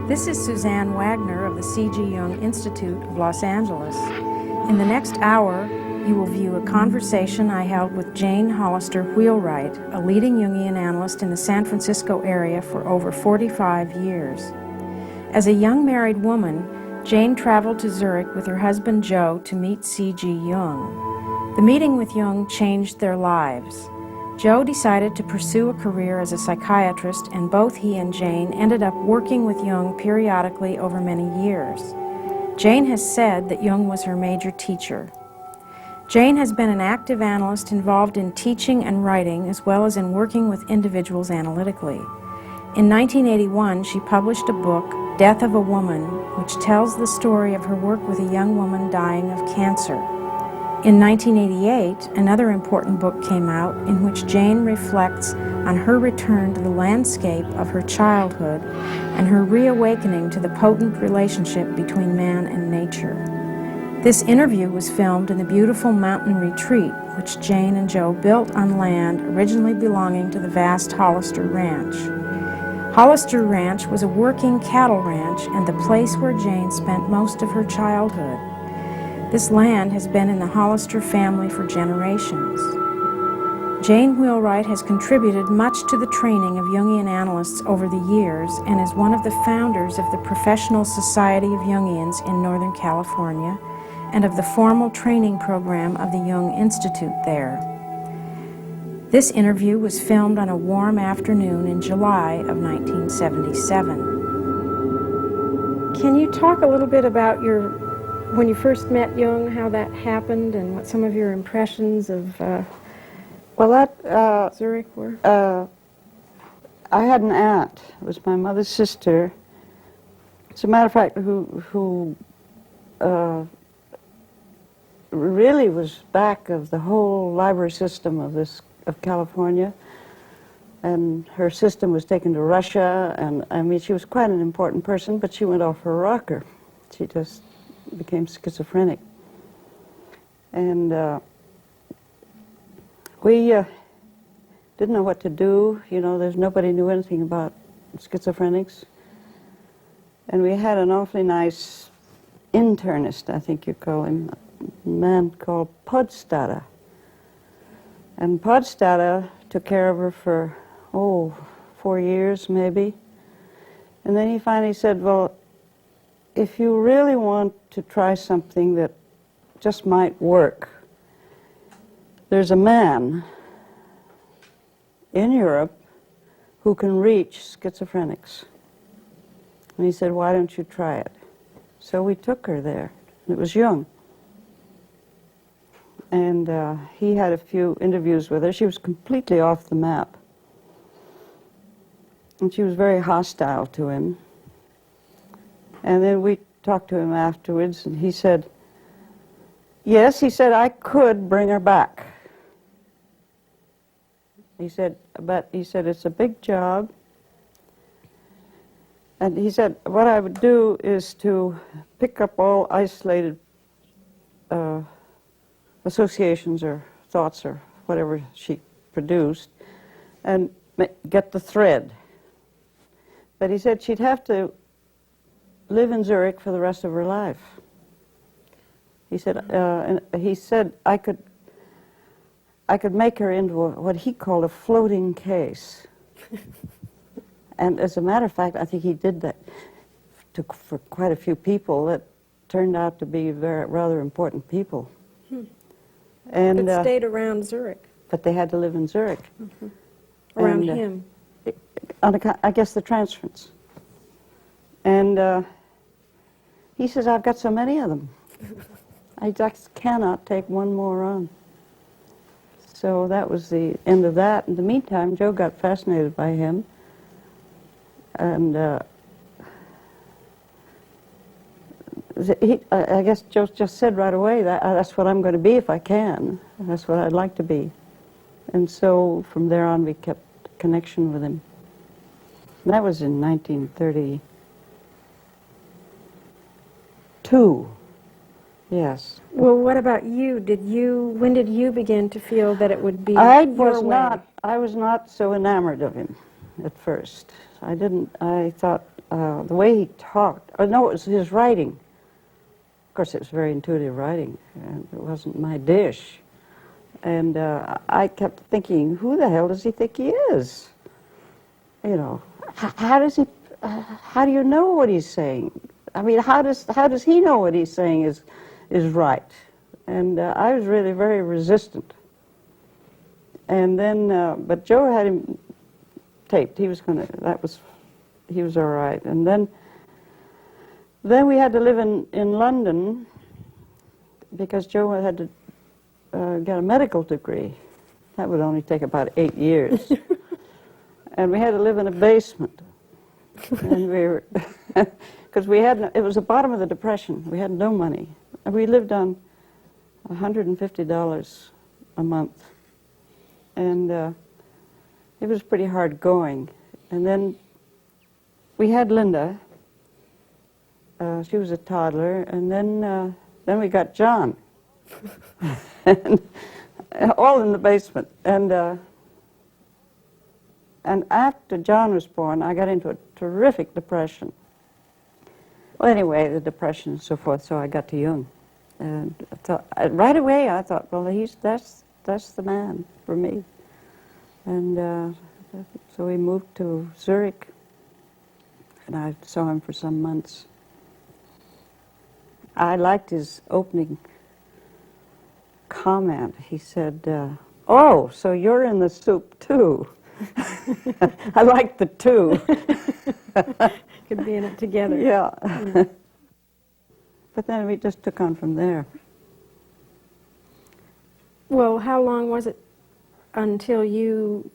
This is Suzanne Wagner of the C.G. Jung Institute of Los Angeles. In the next hour, you will view a conversation I held with Jane Wheelwright, a leading Jungian analyst in the San Francisco area for over 45 years. As a young married woman, Jane traveled to Zurich with her husband Joe to meet C.G. Jung. The meeting with Jung changed their lives. Joe decided to pursue a career as a psychiatrist, and both he and Jane ended up working with Jung periodically over many years. Jane has said that Jung was her major teacher. Jane has been an active analyst involved in teaching and writing, as well as in working with individuals analytically. In 1981, she published a book, Death of a Woman, which tells the story of her work with a young woman dying of cancer. In 1988, another important book came out in which Jane reflects on her return to the landscape of her childhood and her reawakening to the potent relationship between man and nature. This interview was filmed in the beautiful mountain retreat which Jane and Joe built on land originally belonging to the vast Hollister Ranch. Hollister Ranch was a working cattle ranch and the place where Jane spent most of her childhood. This land has been in the Hollister family for generations. Jane Wheelwright has contributed much to the training of Jungian analysts over the years and is one of the founders of the Professional Society of Jungians in Northern California and of the formal training program of the Jung Institute there. This interview was filmed on a warm afternoon in July of 1977. Can you talk a little bit about when you first met Jung, how that happened, and what some of your impressions of Zurich were? I had an aunt. It was my mother's sister. As a matter of fact, who really was back of the whole library system of California. And her system was taken to Russia, and I mean, she was quite an important person, but she went off her rocker. She just became schizophrenic. And we didn't know what to do. You know, nobody knew anything about schizophrenics. And we had an awfully nice internist, I think you call him, a man called Podstata. And Podstata took care of her for, 4 years maybe. And then he finally said, well, if you really want to try something that just might work, there's a man in Europe who can reach schizophrenics. And he said, why don't you try it? So we took her there. It was Jung. And he had a few interviews with her. She was completely off the map. And she was very hostile to him. And then we talked to him afterwards, and he said, yes, he said, I could bring her back. He said, but he said, it's a big job. And he said, what I would do is to pick up all isolated associations or thoughts or whatever she produced and get the thread. But he said she'd have to live in Zurich for the rest of her life. He said, I could make her into what he called a floating case. And as a matter of fact, I think he did that for quite a few people that turned out to be rather important people. And but stayed around Zurich. But they had to live in Zurich. Mm-hmm. Around him. I guess the transference. And he says, I've got so many of them. I just cannot take one more on. So that was the end of that. In the meantime, Joe got fascinated by him. And I guess Joe just said right away that that's what I'm going to be if I can. That's what I'd like to be. And so from there on we kept connection with him. And that was in 1932. Yes. Well, what about you? When did you begin to feel that it would be I your way? was not so enamored of him at first. I thought the way he talked, no, it was his writing. Of course, it was very intuitive writing, and it wasn't my dish. And I kept thinking, who the hell does he think he is? You know, how do you know what he's saying? I mean, how does he know what he's saying is right? And I was really very resistant. And then, but Joe had him taped. He was all right. And then we had to live in London because Joe had to get a medical degree. That would only take about 8 years. And we had to live in a basement. And we were, because it was the bottom of the Depression. We had no money. And we lived on $150 a month. And it was pretty hard going. And then we had Linda. She was a toddler. And then we got John. And, all in the basement. And after John was born, I got into a terrific depression. Well, anyway, the depression and so forth, so I got to Jung. And right away I thought, well, that's the man for me. And so we moved to Zurich, and I saw him for some months. I liked his opening comment. He said, oh, so you're in the soup too. I like the two. Could be in it together. Yeah. But then we just took on from there. Well, how long was it until you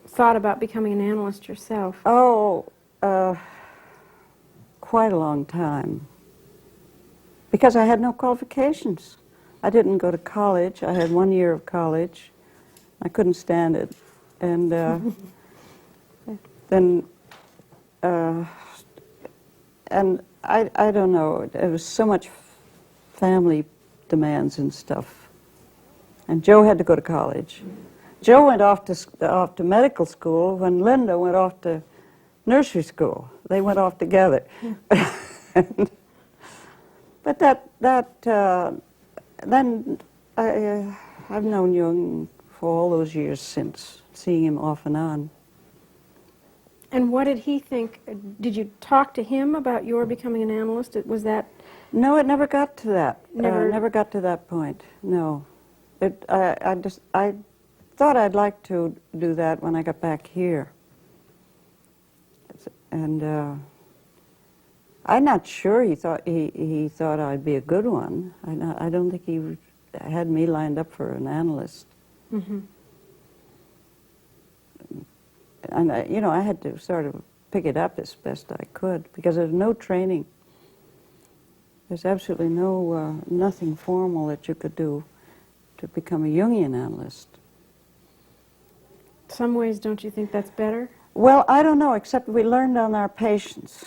thought about becoming an analyst yourself? Oh, quite a long time. Because I had no qualifications. I didn't go to college. I had 1 year of college. I couldn't stand it. And then, and I don't know, there was so much family demands and stuff. And Joe had to go to college. Joe went off to medical school when Linda went off to nursery school. They went off together. But then I've known Jung for all those years since, seeing him off and on. And what did he think? Did you talk to him about your becoming an analyst? Was that? No, it never got to that. Never got to that point. No, I thought I'd like to do that when I got back here. And I'm not sure he thought I'd be a good one. I don't think he had me lined up for an analyst. Mm-hmm. And I had to sort of pick it up as best I could because there's no training. There's absolutely nothing formal that you could do to become a Jungian analyst. Some ways, don't you think that's better? Well, I don't know, except we learned on our patients.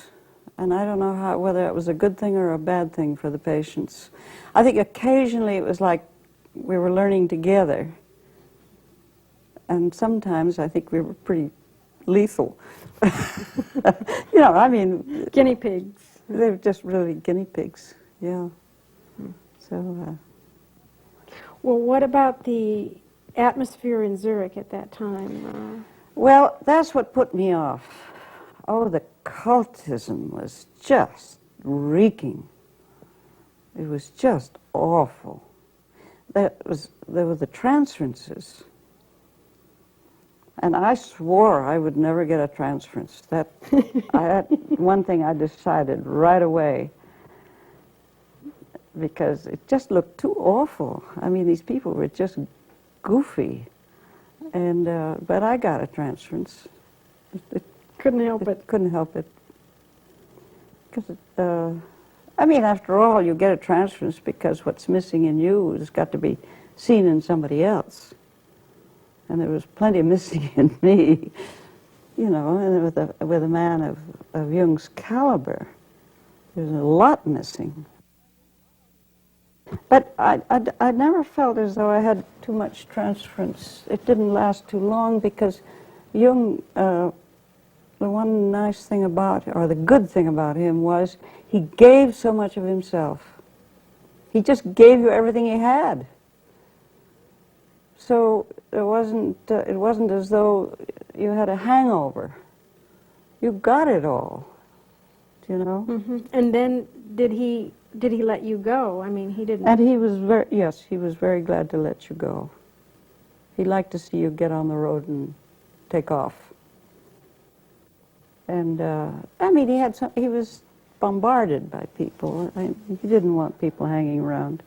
And I don't know whether it was a good thing or a bad thing for the patients. I think occasionally it was like we were learning together. And sometimes I think we were pretty lethal. I mean... Guinea pigs. They were just really guinea pigs, yeah. So... Well, what about the atmosphere in Zurich at that time? Well, that's what put me off. Oh, the cultism was just reeking. It was just awful. There were the transferences. And I swore I would never get a transference. That one thing I decided right away, because it just looked too awful. I mean, these people were just goofy. And but I got a transference. Couldn't help it. Couldn't help it. Because I mean, after all, you get a transference because what's missing in you has got to be seen in somebody else. And there was plenty missing in me, you know, and with a man of Jung's caliber, there's a lot missing. But I never felt as though I had too much transference. It didn't last too long because Jung, the one nice thing about, or the good thing about him was he gave so much of himself. He just gave you everything he had. So it wasn't as though you had a hangover. You got it all, you know? Mm-hmm. And then did he let you go? I mean, he didn't. And he was he was very glad to let you go. He liked to see you get on the road and take off. And I mean, he was bombarded by people. He didn't want people hanging around.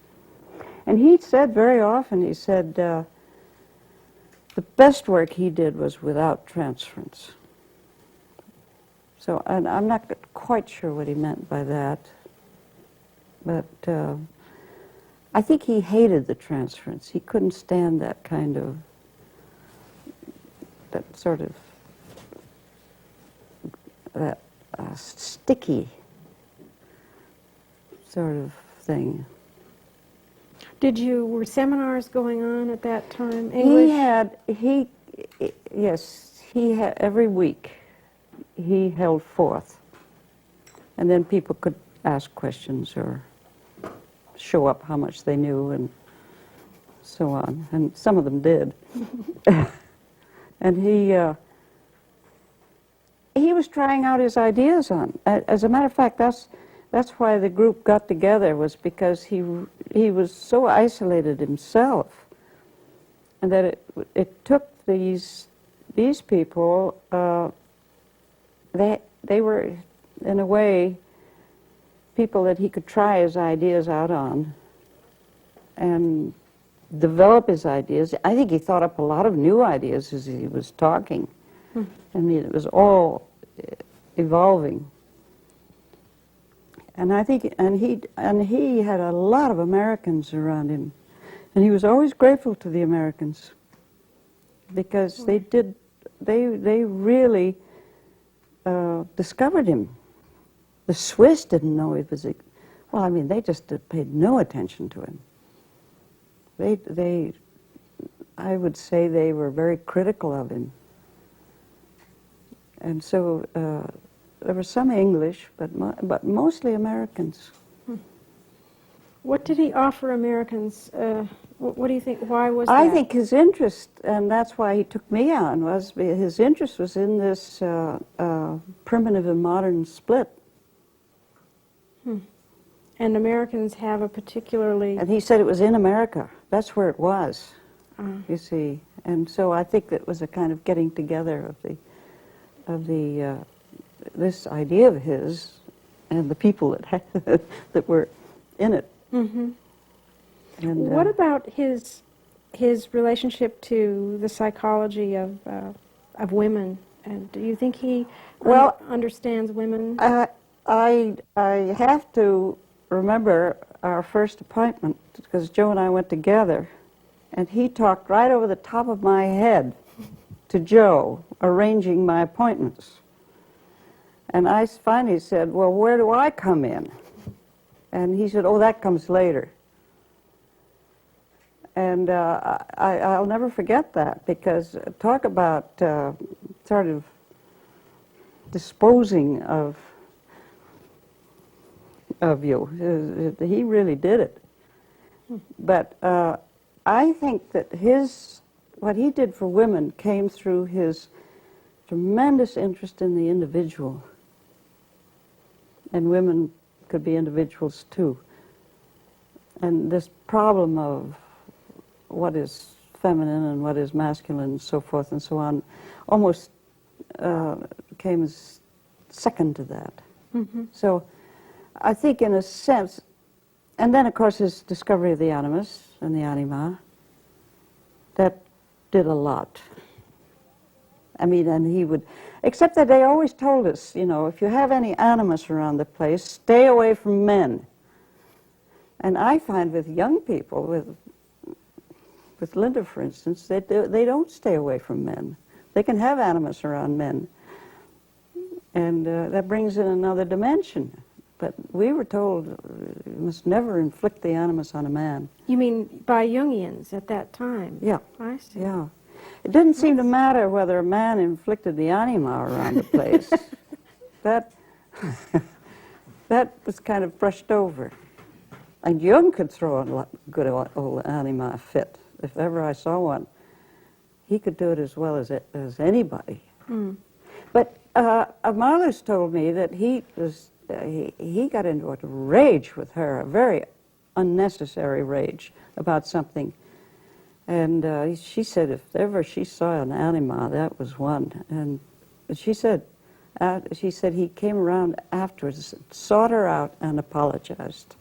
And he said very often, he said, the best work he did was without transference. So, and I'm not quite sure what he meant by that, but I think he hated the transference. He couldn't stand that kind of, that sort of, that sticky sort of thing. Were seminars going on at that time? English? Yes, he had, every week he held forth. And then people could ask questions or show up how much they knew and so on. And some of them did. And he was trying out his ideas on. As a matter of fact, that's why the group got together, was because he was so isolated himself, and that it took these people. They were, in a way, people that he could try his ideas out on, and develop his ideas. I think he thought up a lot of new ideas as he was talking. I mean, it was all evolving. And I think, and he had a lot of Americans around him, and he was always grateful to the Americans because they really discovered him. The Swiss didn't know he was. Well, I mean, they just paid no attention to him. I would say they were very critical of him, and so. There were some English, but mostly Americans. What did he offer Americans? What do you think? Why was that? I think his interest, and that's why he took me on, was his interest was in this primitive and modern split. And Americans have a particularly... And he said it was in America. That's where it was, you see. And so I think that was a kind of getting together of this idea of his and the people that were in it. Mm-hmm. And, what about his relationship to the psychology of women? And do you think he understands women? I have to remember our first appointment, because Joe and I went together, and he talked right over the top of my head to Joe, arranging my appointments. And I finally said, well, where do I come in? And he said, oh, that comes later. And I'll never forget that, because talk about sort of disposing of you. He really did it. But I think that what he did for women came through his tremendous interest in the individual. And women could be individuals too. And this problem of what is feminine and what is masculine and so forth and so on almost came as second to that. Mm-hmm. So I think in a sense, and then of course his discovery of the Animus and the Anima, that did a lot. I mean, and he would, except that they always told us, you know, if you have any animus around the place, stay away from men. And I find with young people, with Linda, for instance, they don't stay away from men. They can have animus around men. And that brings in another dimension. But we were told you must never inflict the animus on a man. You mean by Jungians at that time? Yeah. I see. Yeah. It didn't seem to matter whether a man inflicted the anima around the place. that was kind of brushed over. And Jung could throw a good old anima fit. If ever I saw one, he could do it as well as anybody. Mm. But Marlus told me that he got into a rage with her, a very unnecessary rage about something. And she said if ever she saw an anima, that was one. And she said he came around afterwards, sought her out, and apologized.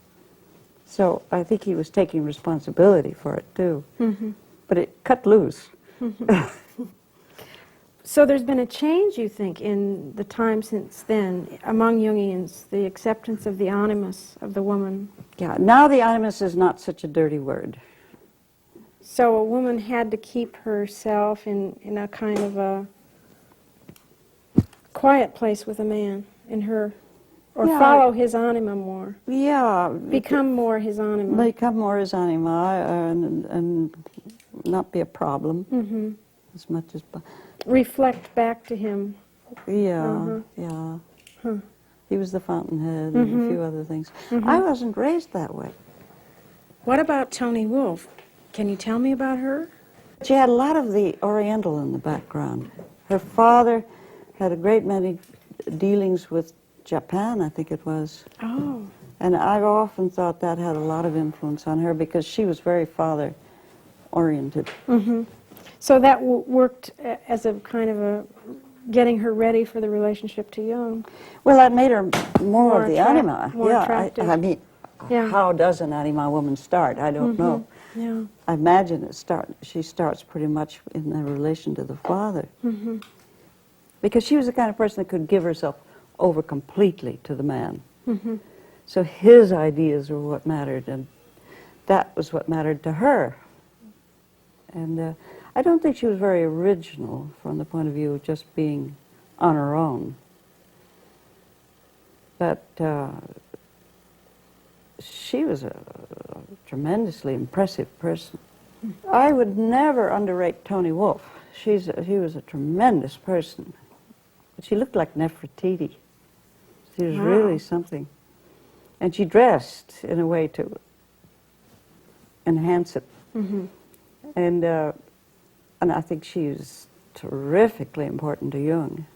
So I think he was taking responsibility for it, too. Mm-hmm. But it cut loose. Mm-hmm. So there's been a change, you think, in the time since then, among Jungians, the acceptance of the animus of the woman. Yeah, now the animus is not such a dirty word. So a woman had to keep herself in a kind of a quiet place with a man, in her, or follow his anima more. Yeah. Become more his anima. Become more his anima and not be a problem as much as... Reflect back to him. Yeah, yeah. Huh. He was the fountainhead and a few other things. I wasn't raised that way. What about Toni Wolff? Can you tell me about her? She had a lot of the Oriental in the background. Her father had a great many dealings with Japan, I think it was. Oh. And I've often thought that had a lot of influence on her because she was very father-oriented. Mm-hmm. So that worked as a kind of a getting her ready for the relationship to Jung. Well, that made her more of the anima. More attractive. I mean, how does an anima woman start? I don't know. Yeah. I imagine she starts pretty much in the relation to the father. Mm-hmm. Because she was the kind of person that could give herself over completely to the man. Mm-hmm. So his ideas were what mattered, and that was what mattered to her. And I don't think she was very original from the point of view of just being on her own. But she was a tremendously impressive person. I would never underrate Toni Wolff. She was a tremendous person. She looked like Nefertiti. She was really something. And she dressed in a way to enhance it. Mm-hmm. And I think she was terrifically important to Jung.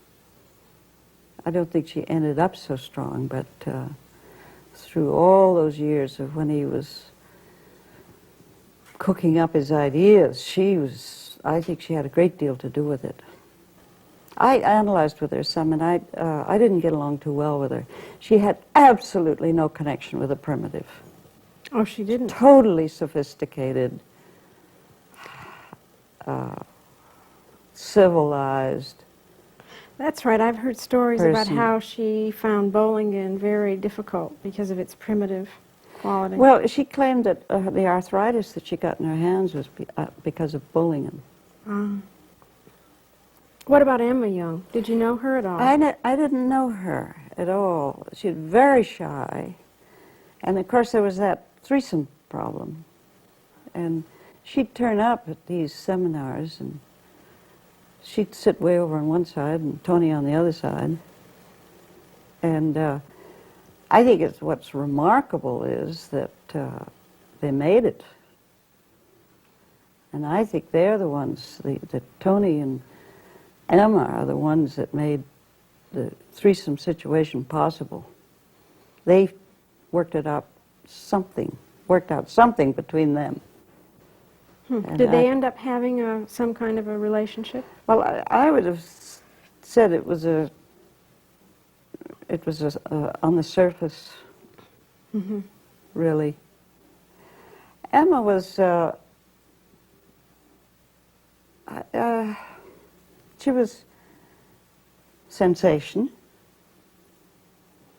I don't think she ended up so strong, but through all those years of when he was cooking up his ideas, I think she had a great deal to do with it. I analyzed with her some, and I didn't get along too well with her. She had absolutely no connection with the primitive. Oh, she didn't? Totally sophisticated, civilized. That's right. I've heard stories about how she found Bollingen very difficult because of its primitive quality. Well, she claimed that the arthritis that she got in her hands was because of Bollingen. What about Emma Jung? Did you know her at all? I didn't know her at all. She was very shy. And of course there was that threesome problem. And she'd turn up at these seminars and she'd sit way over on one side and Tony on the other side. And I think what's remarkable is that they made it. And I think they're the ones, that Tony and Emma are the ones that made the threesome situation possible. They worked out something between them. Did they end up having some kind of a relationship? Well, I would have said it was on the surface, really. Emma was, she was sensation.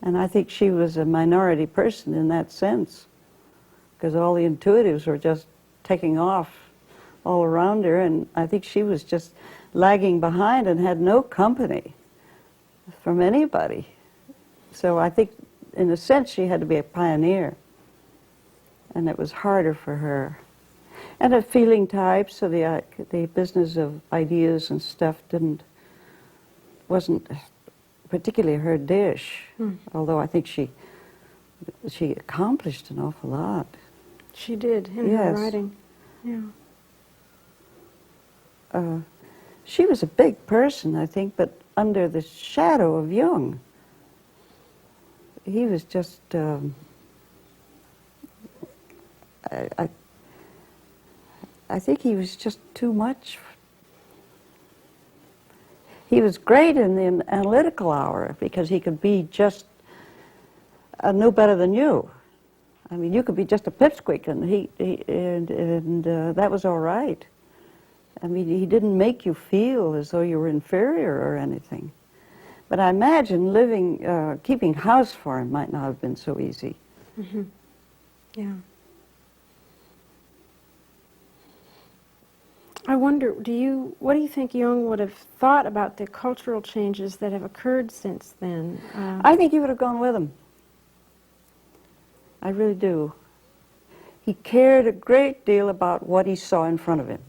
And I think she was a minority person in that sense, because all the intuitives were just taking off all around her, and I think she was just lagging behind and had no company from anybody. So I think, in a sense, she had to be a pioneer, and it was harder for her. And a feeling type, so the business of ideas and stuff wasn't particularly her dish, although I think she accomplished an awful lot. She did in her writing. Yeah. She was a big person, I think, but under the shadow of Jung. He was just, I think he was just too much. He was great in the analytical hour because he could be just no better than you. I mean, you could be just a pipsqueak, and that was all right. I mean, he didn't make you feel as though you were inferior or anything. But I imagine keeping house for him might not have been so easy. Mm-hmm. Yeah. I wonder, what do you think Jung would have thought about the cultural changes that have occurred since then? I think he would have gone with them. I really do. He cared a great deal about what he saw in front of him.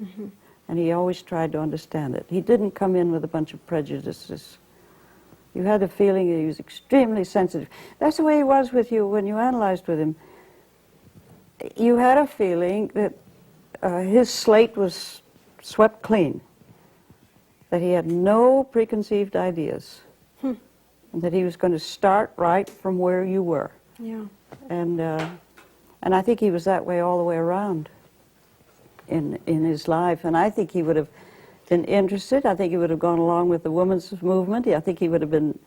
Mm-hmm. And he always tried to understand it. He didn't come in with a bunch of prejudices. You had a feeling that he was extremely sensitive. That's the way he was with you when you analyzed with him. You had a feeling that his slate was swept clean, that he had no preconceived ideas, and that he was going to start right from where you were. Yeah. And I think he was that way all the way around in his life. And I think he would have been interested. I think he would have gone along with the women's movement. I think he would have been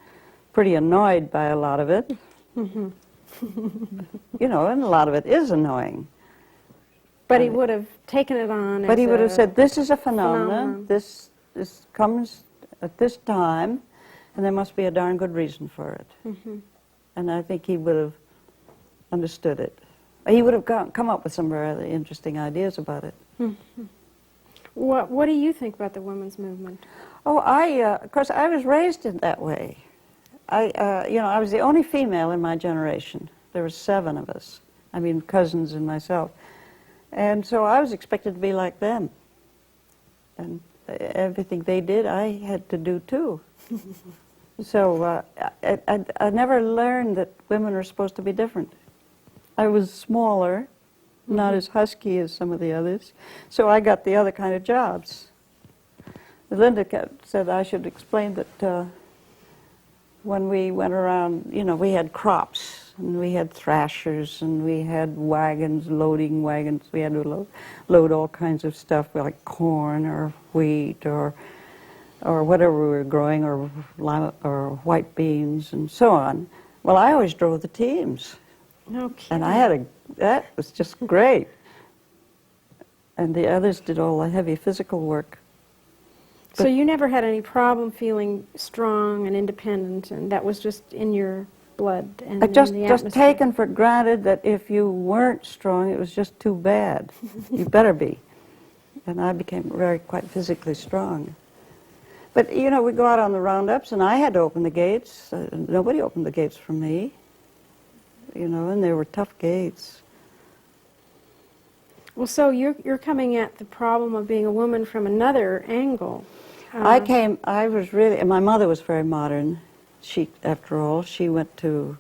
pretty annoyed by a lot of it. Mm-hmm. You know, and a lot of it is annoying. But he would have taken it on. But he would have said, this is a phenomenon. This comes at this time, and there must be a darn good reason for it. Mm-hmm. And I think he would have understood it. He would have come up with some rather interesting ideas about it. Mm-hmm. What do you think about the women's movement? Oh, of course, I was raised in that way. I was the only female in my generation. There were 7 of us. I mean, cousins and myself. And so I was expected to be like them. And everything they did, I had to do too. So I never learned that women are supposed to be different. I was smaller, not as husky as some of the others, so I got the other kind of jobs. Linda said I should explain that when we went around, we had crops, and we had thrashers, and we had wagons, loading wagons. We had to load all kinds of stuff, like corn or wheat or whatever we were growing, or white beans and so on. Well, I always drove the teams. Okay. And that was just great. And the others did all the heavy physical work. So you never had any problem feeling strong and independent, and that was just in your blood and I just in the atmosphere? taken for granted that if you weren't strong, it was just too bad. You better be. And I became quite physically strong. But, we go out on the roundups, and I had to open the gates. Nobody opened the gates for me. And they were tough gates. Well, so you're coming at the problem of being a woman from another angle. I was really, and my mother was very modern. After all, she went to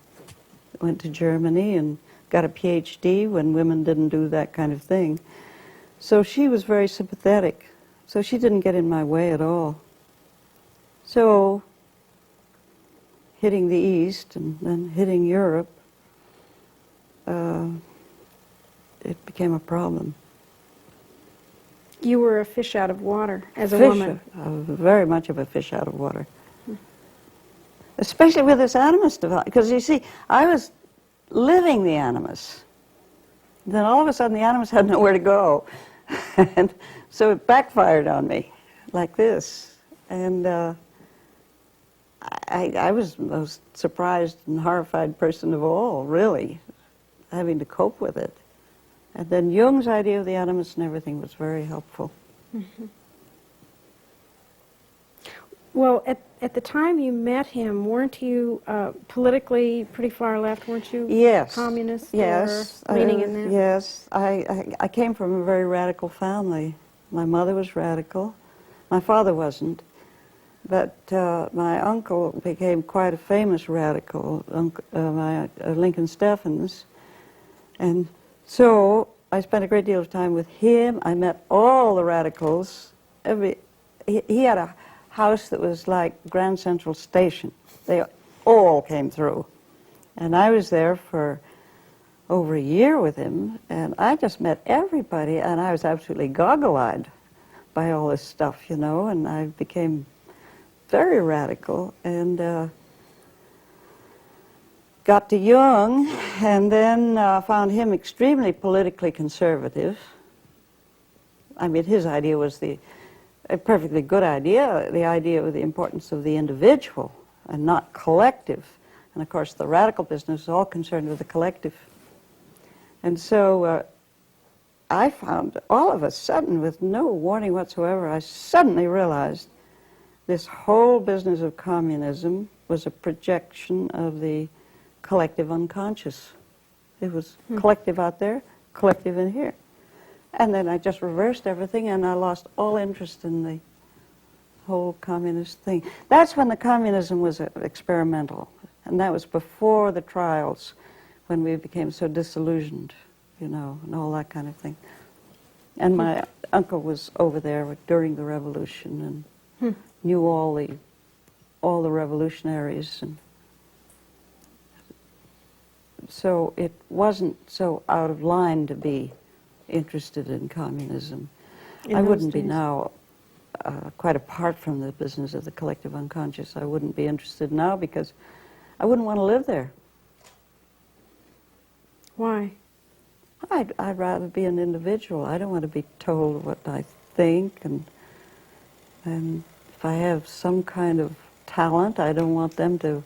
Germany and got a PhD when women didn't do that kind of thing. So she was very sympathetic. So she didn't get in my way at all. So, hitting the East and then hitting Europe, it became a problem. You were a fish out of water as a woman. Very much of a fish out of water. Especially with this Animus development. Because you see, I was living the Animus. Then all of a sudden the Animus had nowhere to go. And so it backfired on me, like this. And I was the most surprised and horrified person of all, really, having to cope with it. And then Jung's idea of the animus and everything was very helpful. Mm-hmm. Well, at the time you met him, weren't you politically pretty far left? Weren't you Yes. communist Yes. or leaning in that? Yes. I came from a very radical family. My mother was radical. My father wasn't. But my uncle became quite a famous radical, Lincoln Steffens. And so I spent a great deal of time with him. I met all the radicals. He had a house that was like Grand Central Station. They all came through. And I was there for over a year with him, and I just met everybody, and I was absolutely goggle-eyed by all this stuff, you know, and I became very radical, and got to Jung, and then found him extremely politically conservative. I mean, his idea was a perfectly good idea, the idea of the importance of the individual and not collective. And of course, the radical business is all concerned with the collective. And so I found all of a sudden, with no warning whatsoever, I suddenly realized this whole business of communism was a projection of the collective unconscious. It was collective out there, collective in here. And then I just reversed everything, and I lost all interest in the whole communist thing. That's when the communism was experimental, and that was before the trials, when we became so disillusioned, you know, and all that kind of thing. And my uncle was over there during the revolution and knew all the revolutionaries, and so it wasn't so out of line to be interested in communism. I wouldn't be now, quite apart from the business of the collective unconscious, I wouldn't be interested now because I wouldn't want to live there. Why? I'd rather be an individual. I don't want to be told what I think, and if I have some kind of talent, I don't want them to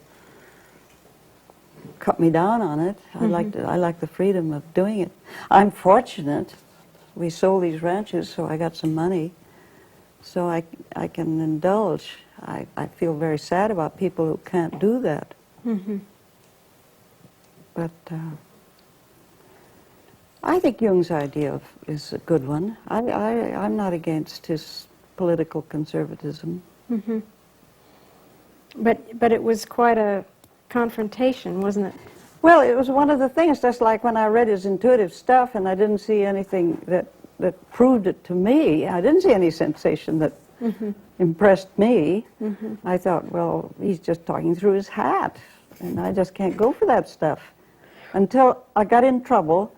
cut me down on it. I like the freedom of doing it. I'm fortunate. We sold these ranches, so I got some money, so I can indulge. I feel very sad about people who can't do that. But I think Jung's idea is a good one. I'm not against his political conservatism. But it was quite a confrontation, wasn't it? Well, it was one of the things, just like when I read his intuitive stuff and I didn't see anything that proved it to me. I didn't see any sensation that impressed me. I thought, well, he's just talking through his hat, and I just can't go for that stuff. Until I got in trouble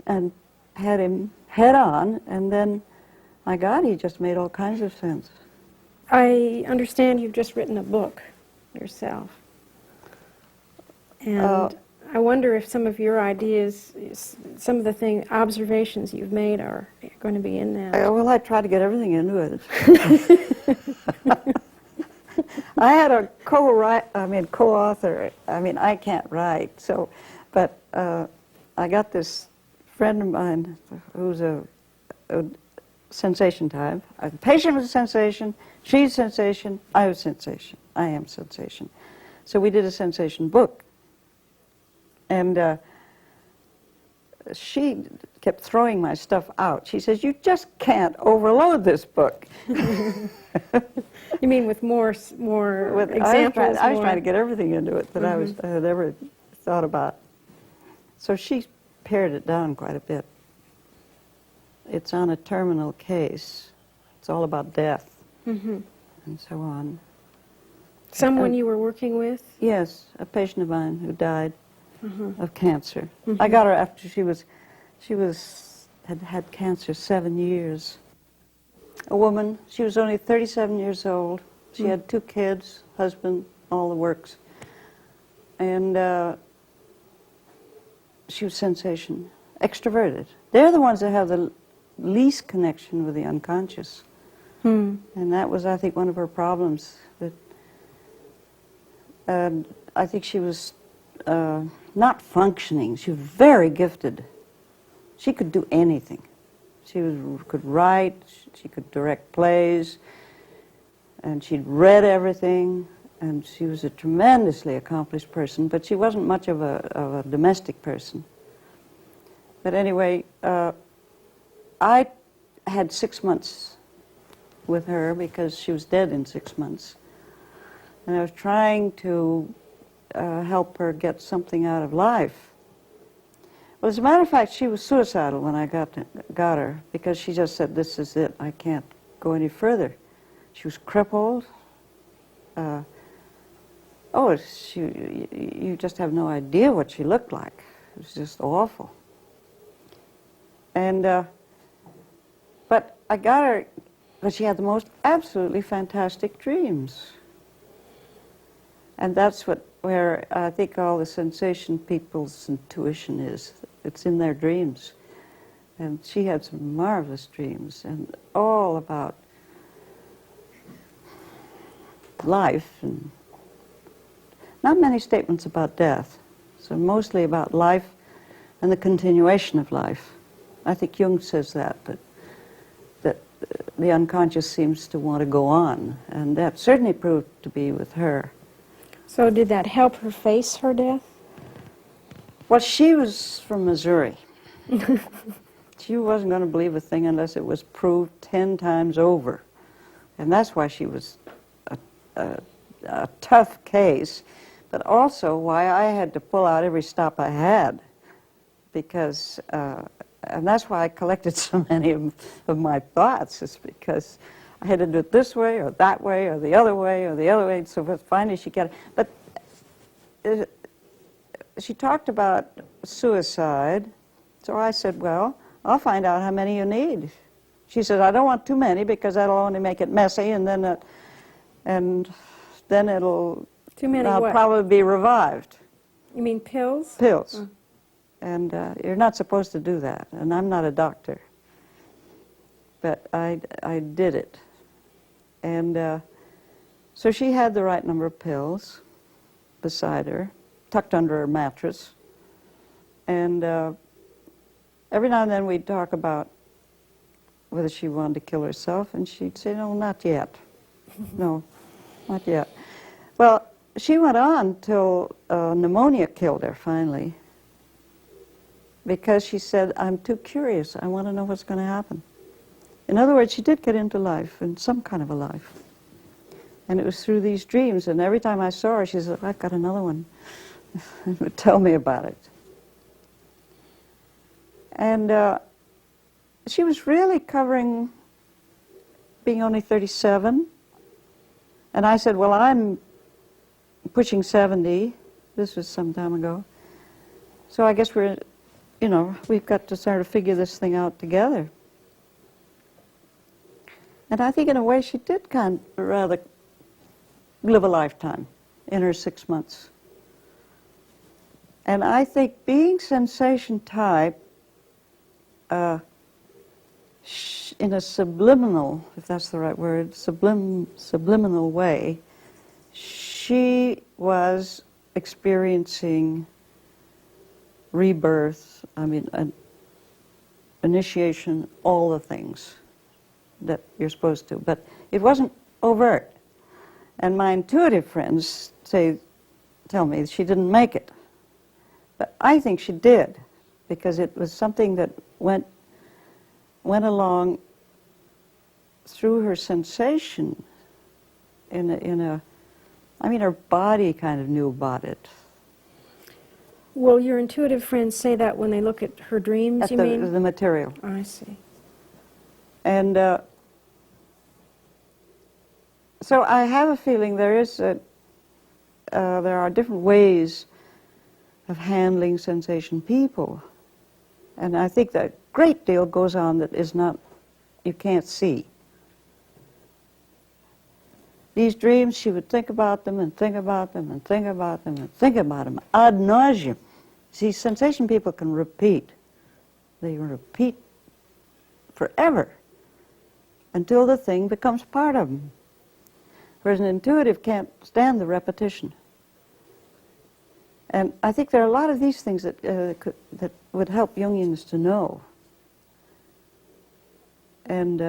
and had him head on, and then, my God, he just made all kinds of sense. I understand you've just written a book yourself. And I wonder if some of your ideas, some of the observations you've made are going to be in that. Well, I try to get everything into it. I had a co-author. I mean, I can't write, so, but I got this friend of mine who's a sensation type. The patient was a sensation, she's sensation, I was sensation, I am sensation. So we did a sensation book. And she kept throwing my stuff out. She says, you just can't overload this book. You mean with more examples? I was trying to get everything into it that I had ever thought about. So she pared it down quite a bit. It's on a terminal case. It's all about death and so on. Someone you were working with? Yes, a patient of mine who died of cancer. I got her after she had had cancer 7 years. A woman, she was only 37 years old. She had 2 kids, husband, all the works. And she was sensation, extroverted. They're the ones that have the least connection with the unconscious. And that was, I think, one of her problems, that And I think she was not functioning. She was very gifted. She could do anything. Could write, she could direct plays, and she'd read everything, and she was a tremendously accomplished person, but she wasn't much of a domestic person. But anyway, I had 6 months with her because she was dead in 6 months. And I was trying to help her get something out of life. Well, as a matter of fact, she was suicidal when I got her, because she just said, "This is it, I can't go any further." She was crippled. You just have no idea what she looked like. It was just awful. And, but I got her, but she had the most absolutely fantastic dreams. And that's where I think all the sensation people's intuition is. It's in their dreams. And she had some marvelous dreams, and all about life, and not many statements about death. So mostly about life and the continuation of life. I think Jung says that the unconscious seems to want to go on, and that certainly proved to be with her. So did that help her face her death? Well, she was from Missouri. She wasn't going to believe a thing unless it was proved 10 times over. And that's why she was a tough case, but also why I had to pull out every stop I had, because, and that's why I collected so many of my thoughts, is because I had to do it this way, or that way, or the other way, or the other way, so finally she got it. But she talked about suicide, so I said, well, I'll find out how many you need. She said, I don't want too many because that'll only make it messy, and then it'll Too many I'll what? probably be revived. You mean pills? Pills. Oh. And you're not supposed to do that, and I'm not a doctor. But I did it. And so she had the right number of pills beside her, tucked under her mattress. And every now and then we'd talk about whether she wanted to kill herself, and she'd say, no, not yet. No, not yet. Well, she went on till pneumonia killed her finally, because she said, I'm too curious. I want to know what's going to happen. In other words, she did get into life, in some kind of a life. And it was through these dreams, and every time I saw her, she said, I've got another one. Tell me about it. And she was really covering being only 37. And I said, well, I'm pushing 70. This was some time ago. So I guess we've got to sort of figure this thing out together. And I think in a way she did kind of rather live a lifetime in her 6 months. And I think being sensation type, in a subliminal, if that's the right word, subliminal way, she was experiencing rebirth, initiation, all the things that you're supposed to. But it wasn't overt. And my intuitive friends tell me she didn't make it. But I think she did, because it was something that went along through her sensation her body kind of knew about it. Will your intuitive friends say that when they look at her dreams, At you mean? the material. Oh, I see. And so I have a feeling there are different ways of handling sensation people. And I think that a great deal goes on that is not, you can't see. These dreams, she would think about them and think about them and think about them and think about them ad nauseum. See, sensation people can repeat. They repeat forever until the thing becomes part of them. Whereas an intuitive can't stand the repetition. And I think there are a lot of these things that, that would help Jungians to know. And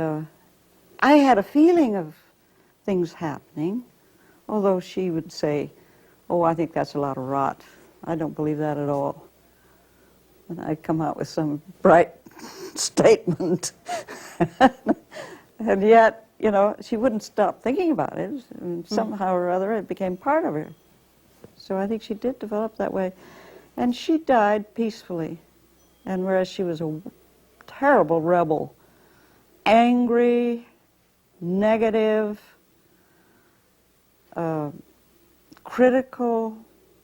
I had a feeling of things happening, although she would say, oh, I think that's a lot of rot. I don't believe that at all. And I'd come out with some bright statement. And yet, you know, she wouldn't stop thinking about it. And somehow or other, it became part of her. So I think she did develop that way. And she died peacefully. And whereas she was a terrible rebel, angry, negative, critical,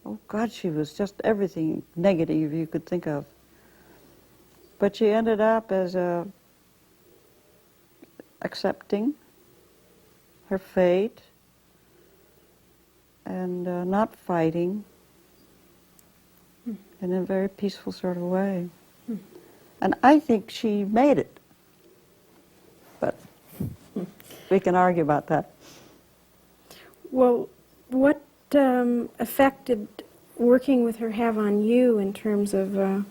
oh God, she was just everything negative you could think of. But she ended up as accepting her fate and not fighting in a very peaceful sort of way. And I think she made it. But we can argue about that. Well, what effect did working with her have on you in terms of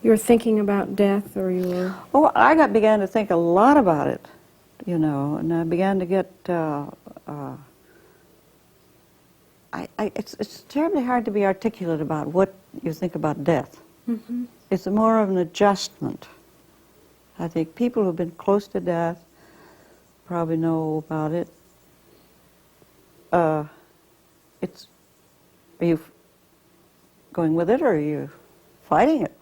your thinking about death or your... Oh, I began to think a lot about it, you know, and I began to get... it's terribly hard to be articulate about what you think about death. It's more of an adjustment. I think people who've been close to death probably know about it. Are you going with it or are you fighting it?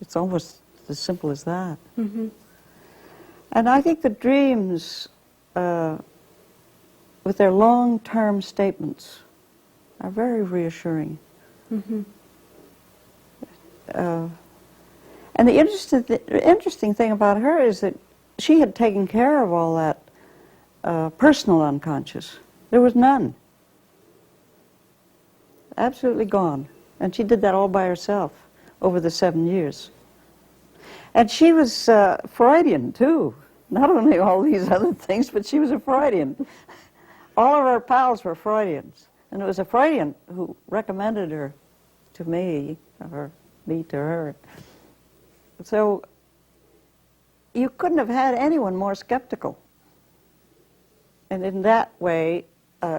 It's almost as simple as that. And I think the dreams, with their long-term statements, are very reassuring. And the interesting thing about her is that she had taken care of all that personal unconscious. There was none. Absolutely gone. And she did that all by herself over the 7 years. And she was Freudian, too. Not only all these other things, but she was a Freudian. All of our pals were Freudians. And it was a Freudian who recommended her to me, or me to her. So you couldn't have had anyone more skeptical. And in that way,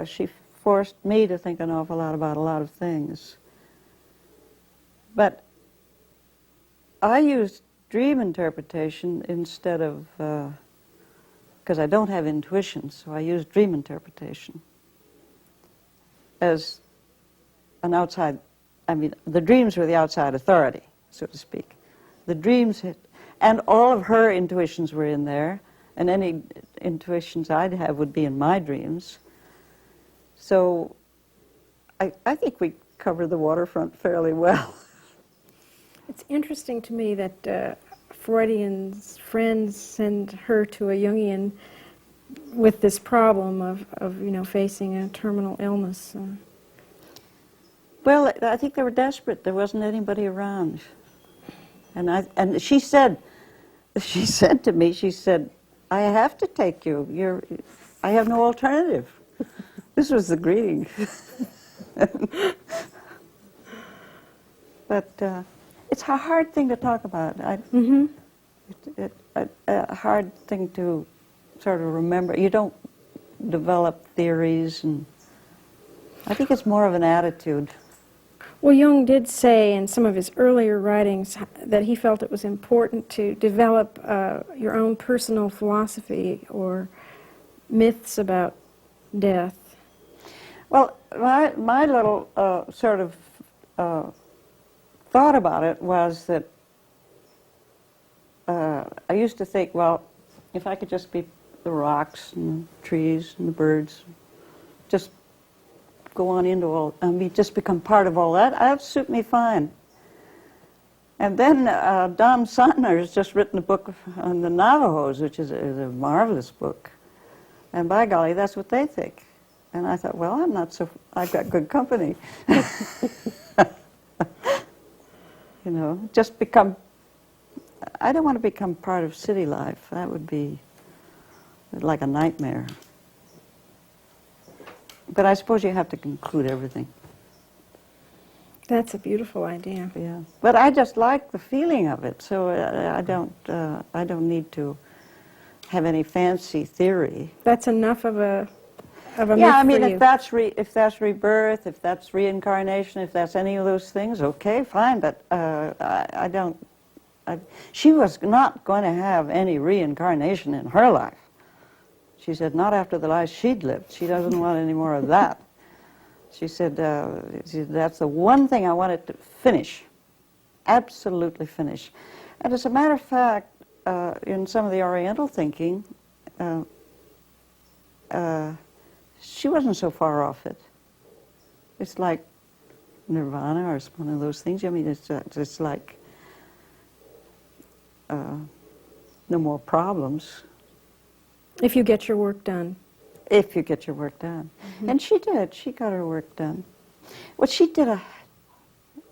she forced me to think an awful lot about a lot of things. But I used dream interpretation instead of, because I don't have intuition, so I use dream interpretation as an outside, I mean, the dreams were the outside authority, so to speak. The dreams, and all of her intuitions were in there, and any intuitions I'd have would be in my dreams. So I think we cover the waterfront fairly well. It's interesting to me that Freudian's friends send her to a Jungian with this problem of you know, facing a terminal illness. Well, I think they were desperate. There wasn't anybody around. And she said to me, she said, I have to take you. I have no alternative. This was the greeting. But it's a hard thing to talk about. A hard thing to sort of remember. You don't develop theories, and I think it's more of an attitude. Well, Jung did say in some of his earlier writings that he felt it was important to develop your own personal philosophy or myths about death. Well, my little sort of thought about it was that I used to think, well, if I could just be the rocks and the trees and the birds, just go on into all, I mean, just become part of all that, that'd suit me fine. And then Don Sutner has just written a book on the Navajos, which is a marvelous book. And by golly, that's what they think. And I thought, well, I'm not so, I've got good company. You know, just become, I don't want to become part of city life. That would be like a nightmare. But I suppose you have to conclude everything. That's a beautiful idea. Yeah, but I just like the feeling of it, so I don't need to have any fancy theory. That's enough of a Yeah, myth I mean, for if you. that's rebirth, if that's reincarnation, if that's any of those things, okay, fine. But I don't. She was not going to have any reincarnation in her life. She said, not after the life she'd lived. She doesn't want any more of that. She said, that's the one thing I wanted to finish, absolutely finish. And as a matter of fact, in some of the Oriental thinking, she wasn't so far off it. It's like nirvana, or it's one of those things. I mean, it's like no more problems. If you get your work done. If you get your work done. Mm-hmm. And she did. She got her work done. Well, she did an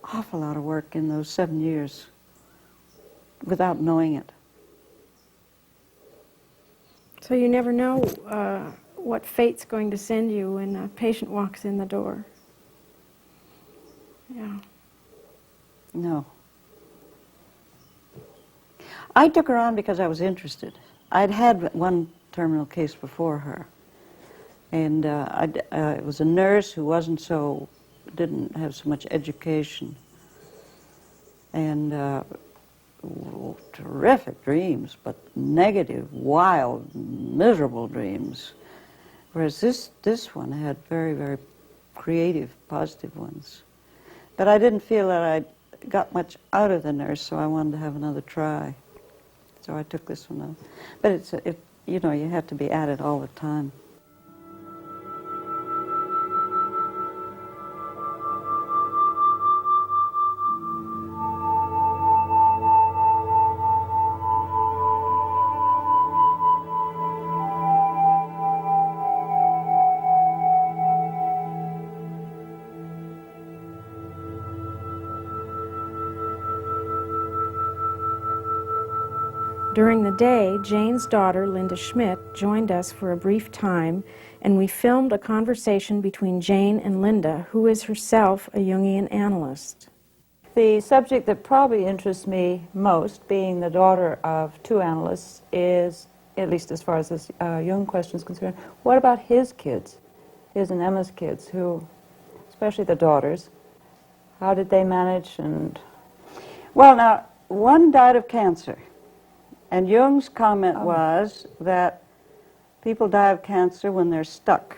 awful lot of work in those 7 years without knowing it. So you never know what fate's going to send you when a patient walks in the door. Yeah. No. I took her on because I was interested. I'd had one terminal case before her. And it was a nurse who didn't have so much education. And terrific dreams, but negative, wild, miserable dreams. Whereas this one had very, very creative, positive ones. But I didn't feel that I got much out of the nurse, so I wanted to have another try. So I took this one on. But you know, you have to be at it all the time. During the day, Jane's daughter, Linda Schmidt, joined us for a brief time, and we filmed a conversation between Jane and Linda, who is herself a Jungian analyst. The subject that probably interests me most, being the daughter of two analysts, is, at least as far as this Jung question is concerned, what about his kids, his and Emma's kids, who, especially the daughters, how did they manage? And well, now, one died of cancer. And Jung's comment was that people die of cancer when they're stuck.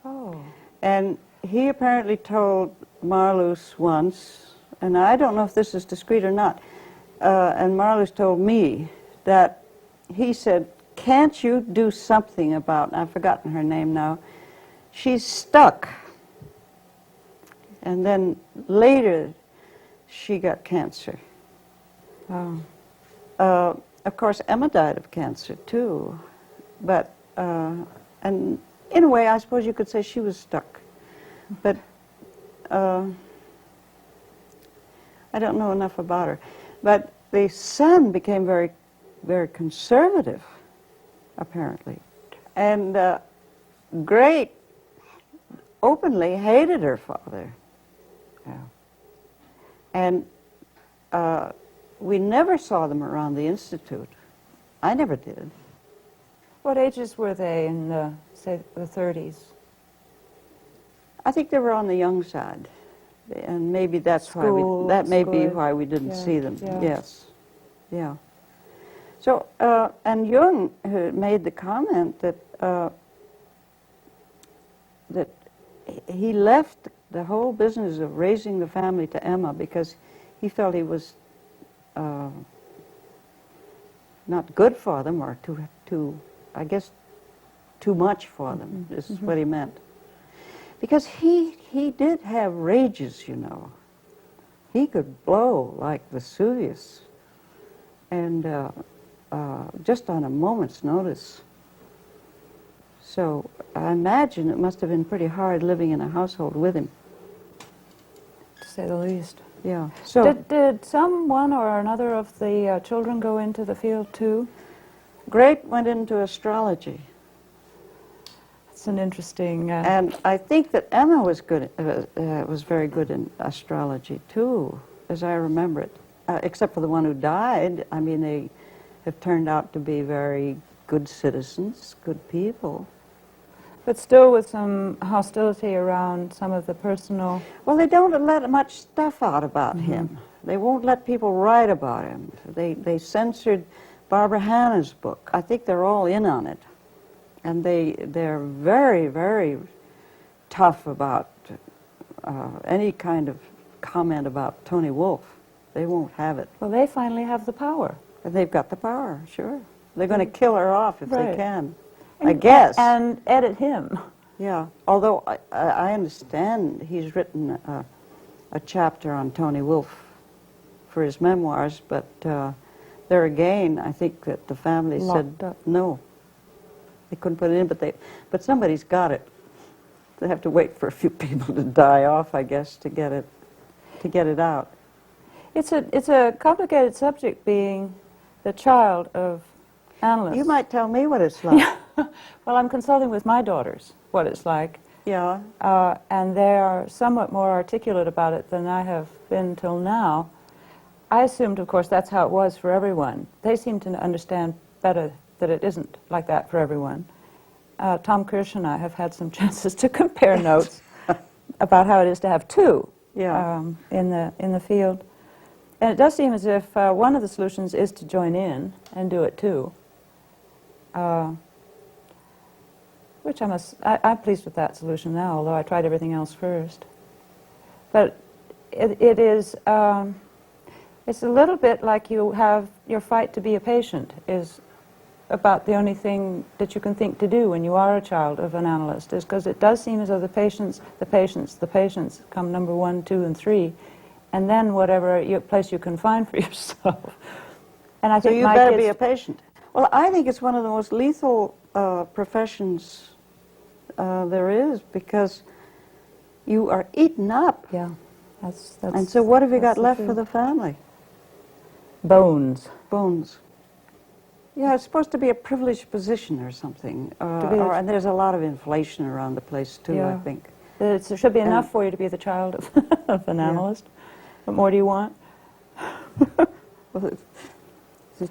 Oh. And he apparently told Marluce once, and I don't know if this is discreet or not, and Marluce told me that he said, can't you do something about, and I've forgotten her name now, she's stuck. And then later she got cancer. Oh. Of course, Emma died of cancer, too. But, and in a way, I suppose you could say she was stuck. But I don't know enough about her. But the son became very, very conservative, apparently. And great, openly hated her father. Yeah. And we never saw them around the Institute. I never did. What ages were they in the, say, the 30s? I think they were on the young side, and maybe that's why we didn't see them. Yeah. Yes, yeah. So, and Jung made the comment that that he left the whole business of raising the family to Emma because he felt he was not good for them, or I guess, too much for them. This is what he meant. Because he did have rages, you know. He could blow like Vesuvius, and just on a moment's notice. So I imagine it must have been pretty hard living in a household with him. To say the least. Yeah. So Did one or another of the children go into the field too? Great went into astrology. It's an interesting... And I think that Emma was good, was very good in astrology too, as I remember it. Except for the one who died. I mean, they have turned out to be very good citizens, good people. But still with some hostility around some of the personal... Well, they don't let much stuff out about him. They won't let people write about him. They censored Barbara Hanna's book. I think they're all in on it. And they're very, very tough about any kind of comment about Tony Wolff. They won't have it. Well, they finally have the power. And they've got the power, sure. They're going to kill her off if Right. they can, I guess. And edit him. Yeah, although I understand he's written a chapter on Tony Wolff for his memoirs, but there again, I think that the family Locked said up. no. They couldn't put it in, but somebody's got it. They have to wait for a few people to die off, I guess, to get it out. It's a complicated subject, being the child of analysts. You might tell me what it's like. Well, I'm consulting with my daughters what it's like, Yeah. and they are somewhat more articulate about it than I have been till now. I assumed, of course, that's how it was for everyone. They seem to understand better that it isn't like that for everyone. Tom Kirsch and I have had some chances to compare notes about how it is to have two Yeah. in the field. And it does seem as if one of the solutions is to join in and do it too. Which I'm pleased with that solution now, although I tried everything else first. But it is, it's a little bit like you have your fight to be a patient is about the only thing that you can think to do when you are a child of an analyst, is because it does seem as though the patients come number 1, 2, and 3, and then whatever place you can find for yourself. And I So think you my better kids, be a patient. Well, I think it's one of the most lethal professions there is, because you are eaten up. yeah, that's And so what have you that's got left for truth. the family? Bones. Bones. Yeah, it's supposed to be a privileged position or something. And there's a lot of inflation around the place too, I Yeah. think. It should be And- enough for you to be the child of an analyst. What more do you want? Well, the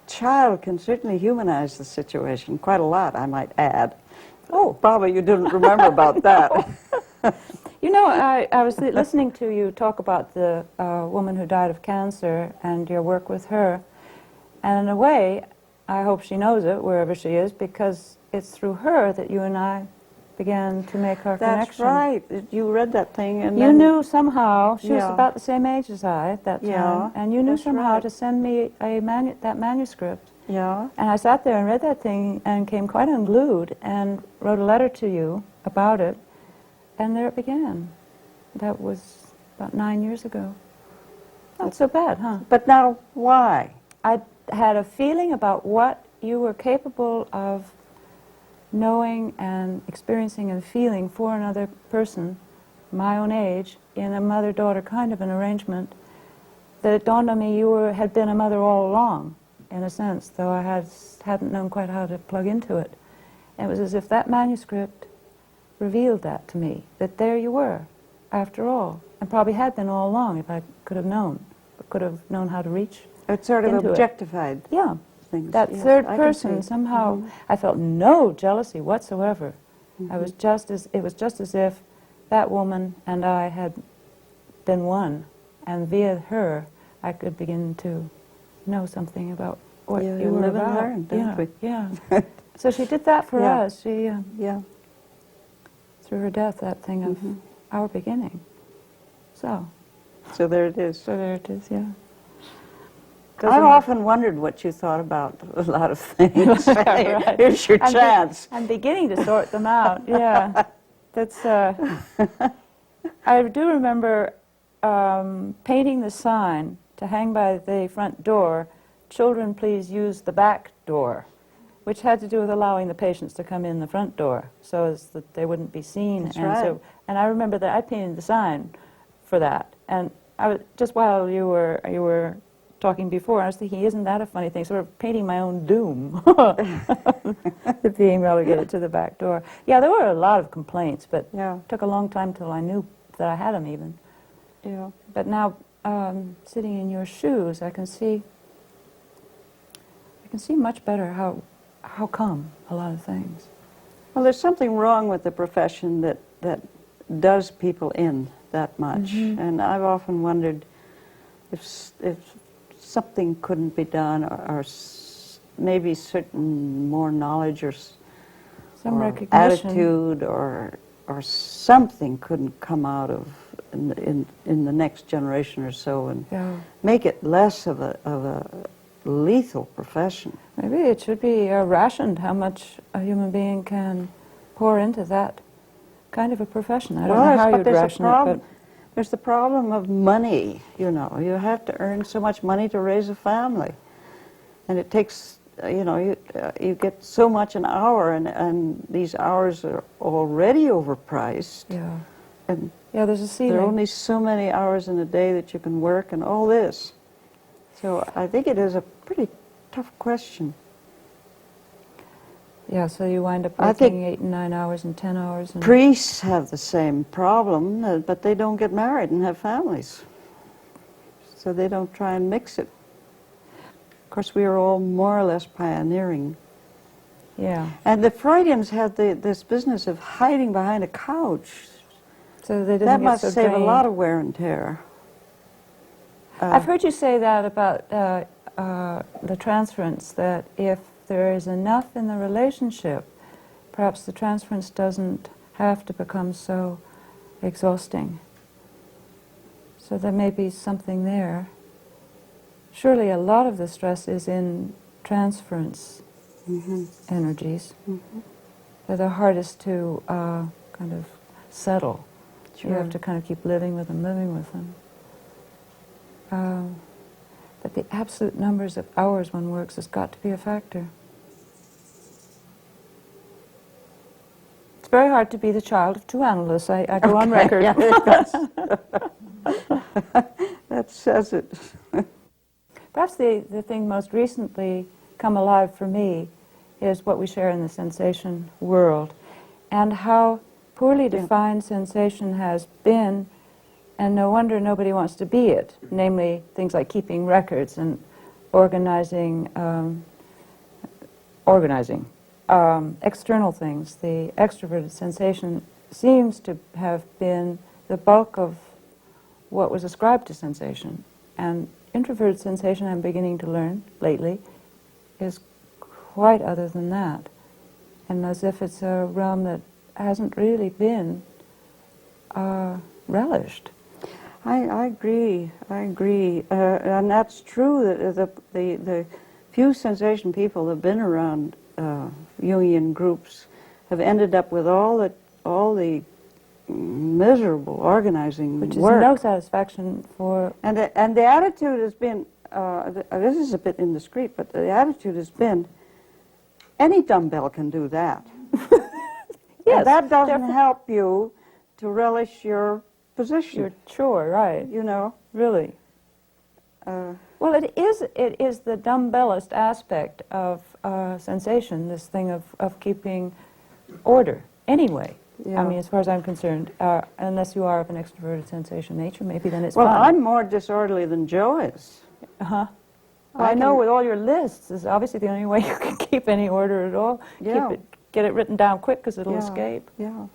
child can certainly humanize the situation quite a lot, I might add. Oh, probably you didn't remember about that. You know, I was listening to you talk about the woman who died of cancer and your work with her. And in a way, I hope she knows it, wherever she is, because it's through her that you and I began to make our That's connection. right. You read that thing and You then knew somehow, she was Yeah. about the same age as I at that time, Yeah, and you knew that's somehow right. to send me that manuscript. Yeah. And I sat there and read that thing and came quite unglued and wrote a letter to you about it, and there it began. That was about 9 years ago. Not so bad, huh? But now, why? I had a feeling about what you were capable of knowing and experiencing and feeling for another person, my own age, in a mother-daughter kind of an arrangement, that it dawned on me you had been a mother all along, in a sense, though I hadn't known quite how to plug into it. And it was as if that manuscript revealed that to me, that there you were, after all, and probably had been all along if I could have known how to reach. It sort of Into it. objectified Yeah, things. that Yes, third I can person see. somehow. Mhm. I felt no jealousy whatsoever. I was it was just as if that woman and I had been one, and via her I could begin to know something about what Yeah, you were live and about. learn, don't yeah, we? yeah. So she did that for Yeah. us. She Yeah. through her death, that thing of Mhm. our beginning. So there it is. there it is. Yeah. I've often wondered what you thought about a lot of things. Right. Here's your chance. I'm beginning to sort them out. Yeah, that's. I do remember painting the sign to hang by the front door. Children, please use the back door, which had to do with allowing the patients to come in the front door, so as that they wouldn't be seen. That's and right. and I remember that I painted the sign for that. And I was just while you were talking before, I was thinking, isn't that a funny thing? Sort of painting my own doom, being relegated to the back door. Yeah, there were a lot of complaints, but Yeah. it took a long time till I knew that I had them even. Yeah. But now, sitting in your shoes, I can see much better how come a lot of things. Well, there's something wrong with the profession that does people in that much. And I've often wondered if something couldn't be done, or maybe certain more knowledge or Some or recognition. attitude or something couldn't come out of in the next generation or so, and Yeah. make it less of a lethal profession. Maybe it should be rationed how much a human being can pour into that kind of a profession. I don't know how you'd ration it, but there's the problem of money, you know. You have to earn so much money to raise a family. And it takes, you get so much an hour, and these hours are already overpriced. yeah. And Yeah, there's a ceiling. there are only so many hours in a day that you can work and all this. So I think it is a pretty tough question. Yeah, so you wind up I working think 8 and 9 hours and 10 hours. And Priests have the same problem, but they don't get married and have families. So they don't try and mix it. Of course, we are all more or less pioneering. yeah, And the Freudians had this business of hiding behind a couch. so they didn't That get must so save drained. a lot of wear and tear. I've heard you say that about the transference, that if there is enough in the relationship, perhaps the transference doesn't have to become so exhausting. So there may be something there. Surely a lot of the stress is in transference energies. They're the hardest to kind of settle. You have to kind of keep living with them. But the absolute numbers of hours one works has got to be a factor. It's very hard to be the child of 2 analysts. I go on record. That says it. Perhaps the thing most recently come alive for me is what we share in the sensation world, and how poorly defined sensation has been, and no wonder nobody wants to be it, namely things like keeping records and organizing external things. The extroverted sensation seems to have been the bulk of what was ascribed to sensation. And introverted sensation, I'm beginning to learn lately, is quite other than that. And as if it's a realm that hasn't really been relished. I agree. And that's true. The few sensation people that have been around Jungian groups have ended up with all the miserable organizing Which is work. no satisfaction for... And the attitude has been, this is a bit indiscreet, but the attitude has been, any dumbbell can do that. Yes, And that doesn't help you to relish your position. Your chore, right. You know. Really. Well, it is the dumbbellist aspect of sensation, this thing of keeping order, anyway. Yeah. I mean, as far as I'm concerned, unless you are of an extroverted sensation nature, maybe then it's Well, fine. I'm more disorderly than Joe is. Uh-huh. I I know can- with all your lists is obviously the only way you can keep any order at all. Yeah. Get it written down quick because it'll Yeah, escape. Yeah.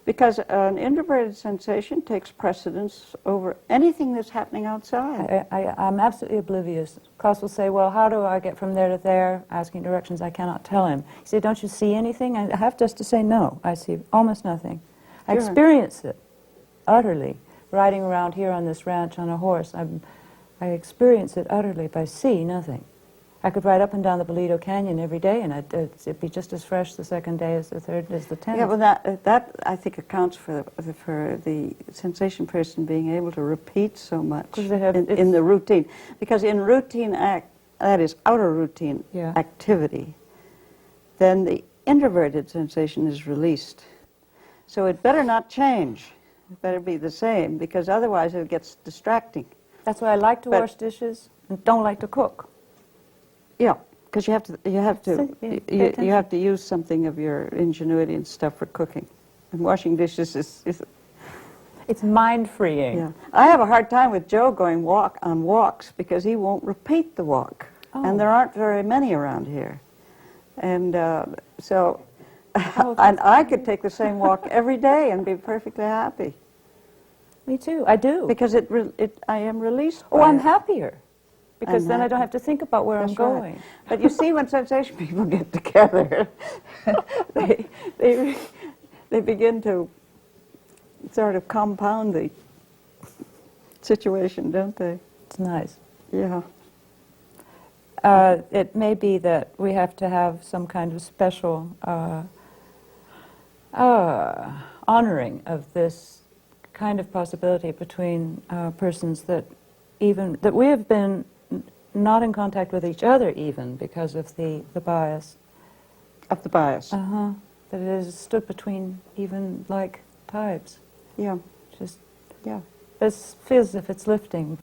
Because an introverted sensation takes precedence over anything that's happening outside. I'm absolutely oblivious. Klaus will say, well, how do I get from there to there? Asking directions, I cannot tell him. He said, don't you see anything? I have just to say no. I see almost nothing. I Sure. experience it utterly. Riding around here on this ranch on a horse, I experience it utterly, but I see nothing. I could ride up and down the Bolito Canyon every day, and it'd be just as fresh the second day as the third, as the 10th. Yeah, well, that I think accounts for the sensation person being able to repeat so much 'Cause they have- in the routine. Because in routine that is outer routine Yeah. activity, then the introverted sensation is released. So it better not change. It better be the same, because otherwise it gets distracting. That's why I like to But- wash dishes, and don't like to cook. Yeah, because you have to So, yeah, pay you attention. have to use something of your ingenuity and stuff for cooking. And washing dishes is It's mind-freeing. yeah. I have a hard time with Joe going on walks because he won't repeat the walk, Oh. and there aren't very many around here, and so. Oh, And I could take the same walk every day and be perfectly happy Me too. I do. because I am released. Oh, by I'm it. happier because I'm then I happy. don't have to think about where That's I'm going. right. But you see, when sensation people get together, they begin to sort of compound the situation, don't they? It's nice. Yeah. It may be that we have to have some kind of special honoring of this kind of possibility between persons that we have been not in contact with each other even because of the bias. Of the bias. That it has stood between even like types. Yeah. Just Yeah. this feels as if it's lifting.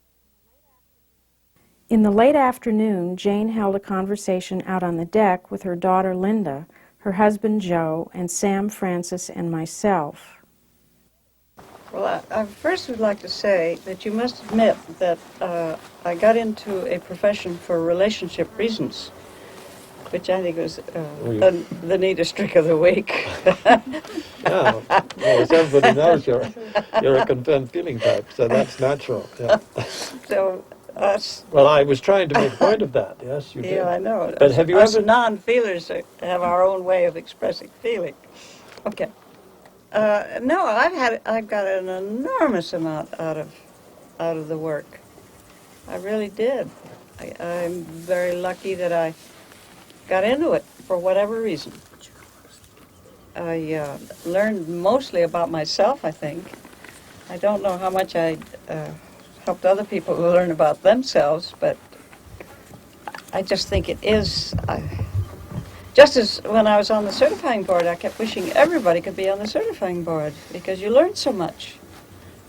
In the late afternoon, Jane held a conversation out on the deck with her daughter Linda, her husband Joe, and Sam, Francis, and myself. Well, I first would like to say that you must admit that I got into a profession for relationship reasons, which I think was the neatest trick of the week. Yeah, well, as everybody knows, you're a confirmed feeling type, so that's natural. Yeah. So us, Well, I was trying to make a point of that. Yes, you did. yeah, I know. But have you us ever? non-feelers have our own way of expressing feeling. Okay. No, I've got an enormous amount out of the work. I really did. I'm very lucky that I got into it for whatever reason. I learned mostly about myself, I think. I don't know how much I helped other people learn about themselves, but I just think it is. Just as when I was on the certifying board, I kept wishing everybody could be on the certifying board because you learn so much.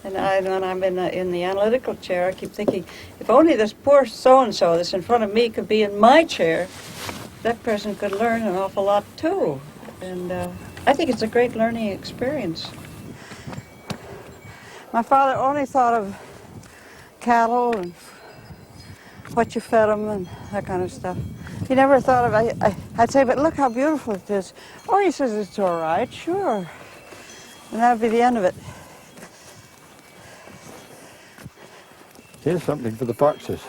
And when I'm in the analytical chair, I keep thinking, if only this poor so-and-so that's in front of me could be in my chair, that person could learn an awful lot too. And I think it's a great learning experience. My father only thought of cattle and what you fed them and that kind of stuff. He never thought of, I'd say, but look how beautiful it is. Oh, he says, it's all right, sure. And that would be the end of it. Here's something for the foxes.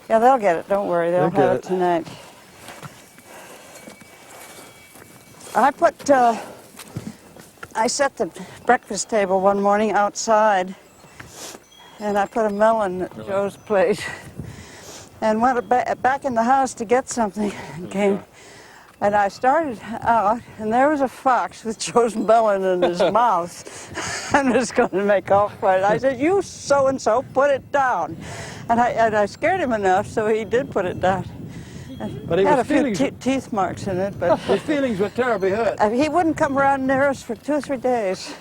Yeah, they'll get it, don't worry, they'll They'll have get it tonight. I set the breakfast table one morning outside, and I put a melon at Joe's plate, and went back in the house to get something, and came, and I started out, and there was a fox with Joe's melon in his mouth, and was going to make off for it. I said, "You so-and-so, put it down," and I scared him enough, so he did put it down. But he Had a was few feeling. teeth marks in it, but His feelings were terribly hurt. he wouldn't come around near us for 2 or 3 days.